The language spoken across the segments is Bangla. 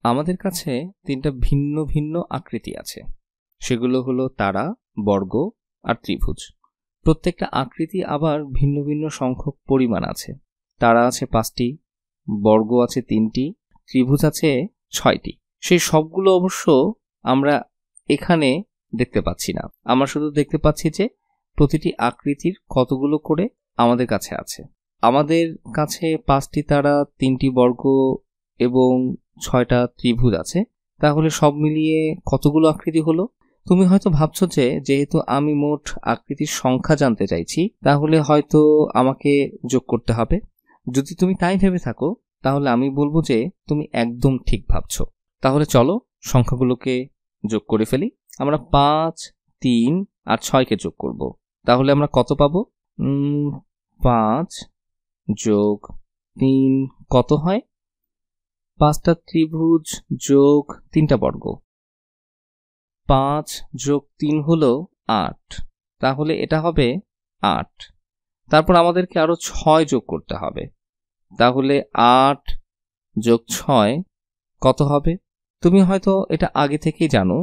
আমাদের কাছে তিনটা ভিন্ন ভিন্ন আকৃতি আছে, সেগুলো হলো তারা, বর্গ আর ত্রিভুজ। প্রত্যেকটা আকৃতি আবার ভিন্ন ভিন্ন সংখ্যক পরিমাণ আছে। তারা আছে 5টি, বর্গ আছে 3টি, ত্রিভুজ আছে 6টি। সেই সবগুলো অবশ্য আমরা এখানে দেখতে পাচ্ছি না, আমরা শুধু দেখতে পাচ্ছি যে প্রতিটি আকৃতির কতগুলো করে আমাদের কাছে আছে। আমাদের কাছে 5টি তারা, 3টি বর্গ এবং 6টা ত্রিভুজ আছে। তাহলে সব মিলিয়ে কতগুলো আকৃতি হলো? তুমি হয়তো ভাবছো যে যেহেতু আমি মোট আকৃতির সংখ্যা জানতে চাইছি, তাহলে হয়তো আমাকে যোগ করতে হবে। যদি তুমি তাই ভেবে থাকো, তাহলে আমি বলবো যে তুমি একদম ঠিক ভাবছো। তাহলে চলো সংখ্যাগুলোকে যোগ করে ফেলি। আমরা 5, 3 আর 6কে যোগ করব। তাহলে আমরা কত পাবো? 5 যোগ 3 কত হয়? 5টা ত্রিভুজ যোগ 3টা বর্গ। 5 যোগ 3 হলো 8, তাহলে এটা হবে 8। তারপর আমাদেরকে আরো 6 যোগ করতে হবে। তাহলে 8 যোগ 6 কত হবে? তুমি হয়তো এটা আগে থেকেই জানো,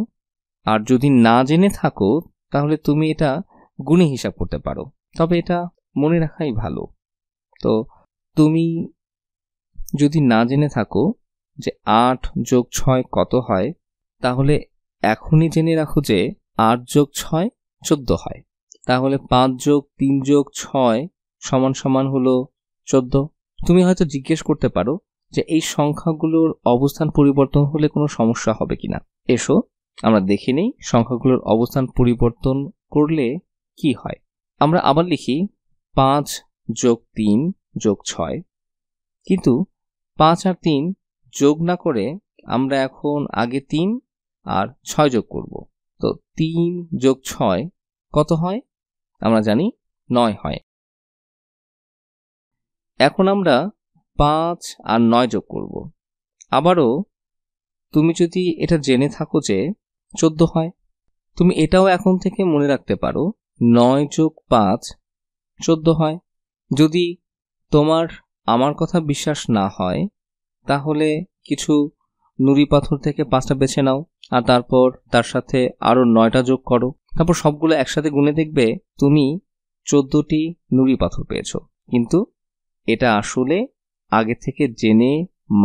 আর যদি না জেনে থাকো তাহলে তুমি এটা গুণে হিসাব করতে পারো, তবে এটা মনে রাখাই ভালো। তো তুমি যদি না জেনে থাকো যে 8 যোগ 6 কত হয়, তাহলে এখনই জেনে রাখো যে 8 যোগ 6 14 হয়। তাহলে 5 যোগ 3 যোগ 6 সমান সমান হলো 14। তুমি হয়তো জিজ্ঞেস করতে পারো যে এই সংখ্যাগুলোর অবস্থান পরিবর্তন হলে কোনো সমস্যা হবে কিনা। এসো আমরা দেখে নেই সংখ্যাগুলোর অবস্থান পরিবর্তন করলে কি হয়। আমরা আবার লিখি 5 যোগ 3 যোগ 6, কিন্তু 5 আর 3 যোগ না করে আমরা এখন আগে 3 আর 6 যোগ করব। তো 3 যোগ 6 কত হয়? আমরা জানি 9 হয়। এখন আমরা 5 আর 9 যোগ করব। আবারও তুমি যদি এটা জেনে থাকো যে 14 হয়, তুমি এটাও এখন থেকে মনে রাখতে পারো 9 যোগ 5 14 হয়। যদি তোমার আমার কথা বিশ্বাস না হয়, তাহলে কিছু নুড়ি পাথর থেকে 5টা বেছে নাও, আর তারপর তার সাথে আরো 9টা যোগ করো। তারপর সবগুলো একসাথে গুনে দেখবে তুমি 14টি নুড়ি পাথর পেয়েছো। কিন্তু এটা আসলে আগে থেকে জেনে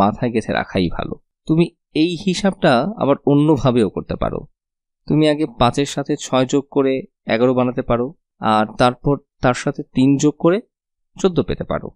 মাথায় গেঁথে রাখাই ভালো। তুমি এই হিসাবটা আবার অন্যভাবেও করতে পারো। তুমি আগে 5-এর সাথে 6 যোগ করে 11 বানাতে পারো, আর তারপর তার সাথে 3 যোগ করে 14 পেতে পারো।